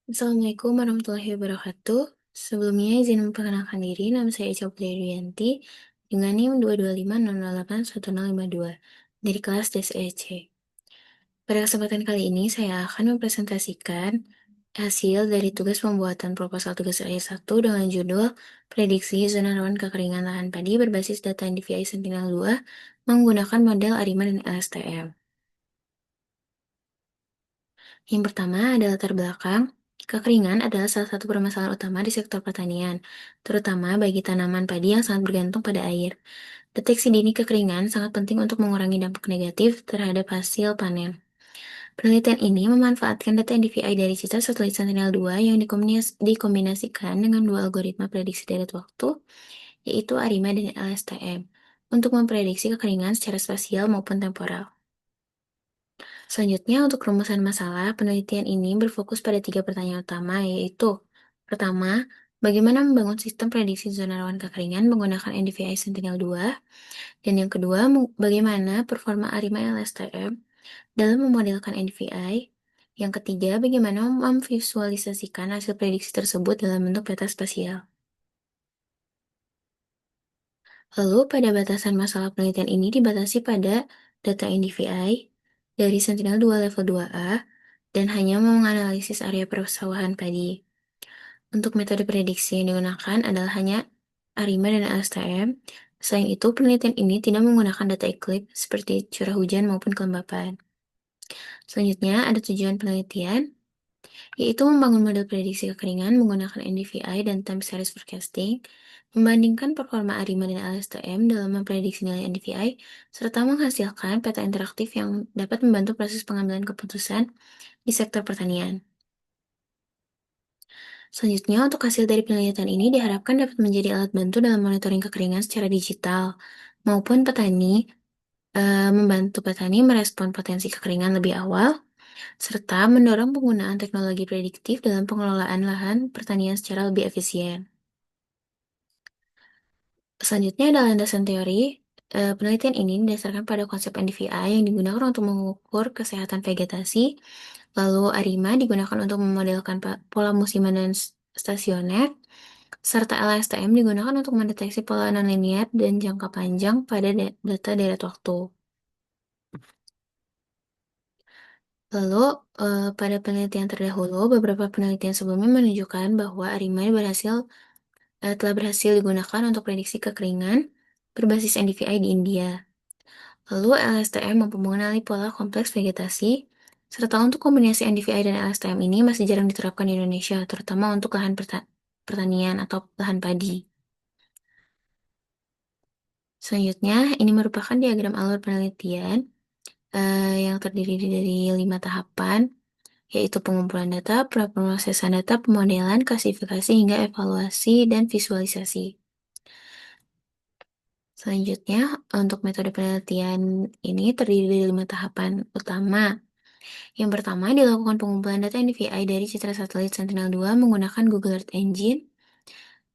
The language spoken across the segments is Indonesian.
Assalamualaikum warahmatullahi wabarakatuh. Sebelumnya izin memperkenalkan diri, nama saya Echa Putri dengan NIM 225008152 dari kelas DSEC. Pada kesempatan kali ini saya akan mempresentasikan hasil dari tugas pembuatan proposal tugas akhir 1 dengan judul Prediksi Zona Rawan Kekeringan Lahan Padi berbasis data NDVI Sentinel-2 menggunakan model ARIMA dan LSTM. Yang pertama adalah latar belakang. Kekeringan adalah salah satu permasalahan utama di sektor pertanian, terutama bagi tanaman padi yang sangat bergantung pada air. Deteksi dini kekeringan sangat penting untuk mengurangi dampak negatif terhadap hasil panen. Penelitian ini memanfaatkan data NDVI dari citra satelit Sentinel-2 yang dikombinasikan dengan dua algoritma prediksi deret waktu, yaitu ARIMA dan LSTM, untuk memprediksi kekeringan secara spasial maupun temporal. Selanjutnya, untuk rumusan masalah, penelitian ini berfokus pada tiga pertanyaan utama, yaitu: pertama, bagaimana membangun sistem prediksi zona rawan kekeringan menggunakan NDVI Sentinel-2, dan yang kedua, bagaimana performa ARIMA LSTM dalam memodelkan NDVI, yang ketiga, bagaimana memvisualisasikan hasil prediksi tersebut dalam bentuk peta spasial. Lalu, pada batasan masalah penelitian ini dibatasi pada data NDVI dari Sentinel-2 level 2A dan hanya menganalisis area persawahan padi. Untuk metode prediksi yang digunakan adalah hanya ARIMA dan LSTM. Selain itu, penelitian ini tidak menggunakan data iklim seperti curah hujan maupun kelembapan. Selanjutnya, ada tujuan penelitian, yaitu membangun model prediksi kekeringan menggunakan NDVI dan time series forecasting, membandingkan performa ARIMA dan LSTM dalam memprediksi nilai NDVI, serta menghasilkan peta interaktif yang dapat membantu proses pengambilan keputusan di sektor pertanian. Selanjutnya, untuk hasil dari penelitian ini diharapkan dapat menjadi alat bantu dalam monitoring kekeringan secara digital, maupun membantu petani merespon potensi kekeringan lebih awal, serta mendorong penggunaan teknologi prediktif dalam pengelolaan lahan pertanian secara lebih efisien. Selanjutnya adalah landasan teori. Penelitian ini didasarkan pada konsep NDVI yang digunakan untuk mengukur kesehatan vegetasi, lalu ARIMA digunakan untuk memodelkan pola musiman dan stasioner, serta LSTM digunakan untuk mendeteksi pola nonlinear dan jangka panjang pada data deret waktu. Lalu, pada penelitian terdahulu, beberapa penelitian sebelumnya menunjukkan bahwa ARIMA telah berhasil digunakan untuk prediksi kekeringan berbasis NDVI di India. Lalu, LSTM mampu mengenali pola kompleks vegetasi, serta untuk kombinasi NDVI dan LSTM ini masih jarang diterapkan di Indonesia, terutama untuk lahan pertanian atau lahan padi. Selanjutnya, ini merupakan diagram alur penelitian yang terdiri dari 5 tahapan, yaitu pengumpulan data, praprosesan data, pemodelan, klasifikasi, hingga evaluasi dan visualisasi. Selanjutnya, untuk metode penelitian ini terdiri dari 5 tahapan utama. Yang pertama, dilakukan pengumpulan data NDVI dari citra satelit Sentinel-2 menggunakan Google Earth Engine,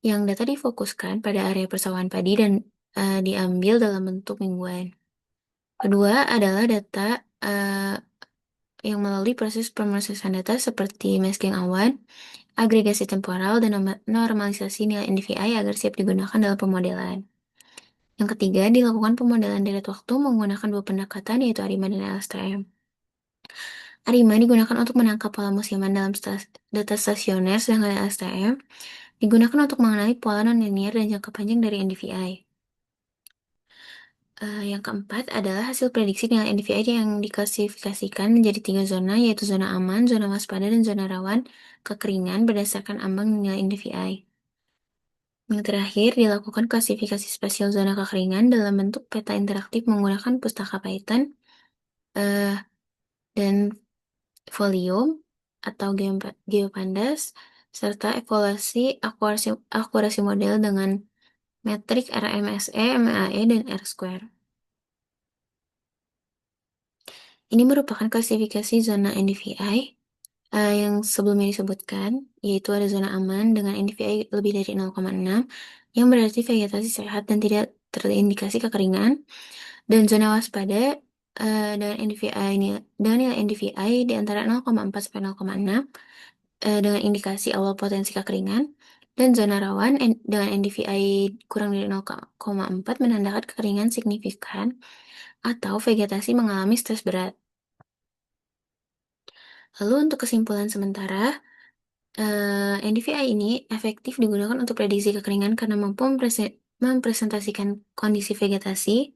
yang data difokuskan pada area persawahan padi dan diambil dalam bentuk mingguan. Kedua adalah data yang melalui proses pemrosesan data seperti masking awan, agregasi temporal, dan normalisasi nilai NDVI agar siap digunakan dalam pemodelan. Yang ketiga, dilakukan pemodelan deret waktu menggunakan dua pendekatan, yaitu ARIMA dan LSTM. ARIMA digunakan untuk menangkap pola musiman dalam data stasioner, sedangkan LSTM digunakan untuk mengenali pola nonlinear dan jangka panjang dari NDVI. Yang keempat adalah hasil prediksi nilai NDVI yang diklasifikasikan menjadi 3 zona, yaitu zona aman, zona waspada, dan zona rawan kekeringan berdasarkan ambang nilai NDVI. Yang terakhir, dilakukan klasifikasi spasial zona kekeringan dalam bentuk peta interaktif menggunakan pustaka Python dan Folium atau Geopandas, serta evaluasi akurasi model dengan metrik RMSE, MAE, dan R-square. Ini merupakan klasifikasi zona NDVI yang sebelumnya disebutkan, yaitu ada zona aman dengan NDVI lebih dari 0,6, yang berarti vegetasi sehat dan tidak terindikasi kekeringan, dan zona waspada dengan nilai NDVI di antara 0,4 sampai 0,6, dengan indikasi awal potensi kekeringan, dan zona rawan dengan NDVI kurang dari 0,4 menandakan kekeringan signifikan atau vegetasi mengalami stres berat. Lalu untuk kesimpulan sementara, NDVI ini efektif digunakan untuk prediksi kekeringan karena mampu mempresentasikan kondisi vegetasi.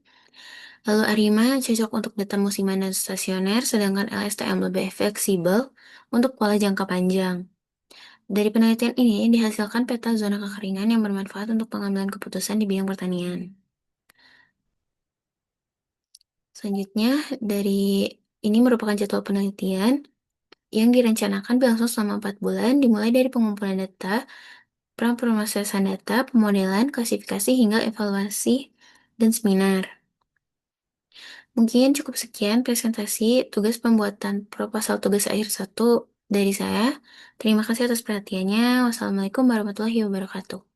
Lalu ARIMA cocok untuk data musiman dan stasioner, sedangkan LSTM lebih fleksibel untuk pola jangka panjang. Dari penelitian ini dihasilkan peta zona kekeringan yang bermanfaat untuk pengambilan keputusan di bidang pertanian. Selanjutnya, dari ini merupakan jadwal penelitian yang direncanakan berlangsung selama 4 bulan, dimulai dari pengumpulan data, pemrosesan data, pemodelan, klasifikasi, hingga evaluasi dan seminar. Mungkin cukup sekian presentasi tugas pembuatan proposal tugas akhir 1 dari saya. Terima kasih atas perhatiannya. Wassalamualaikum warahmatullahi wabarakatuh.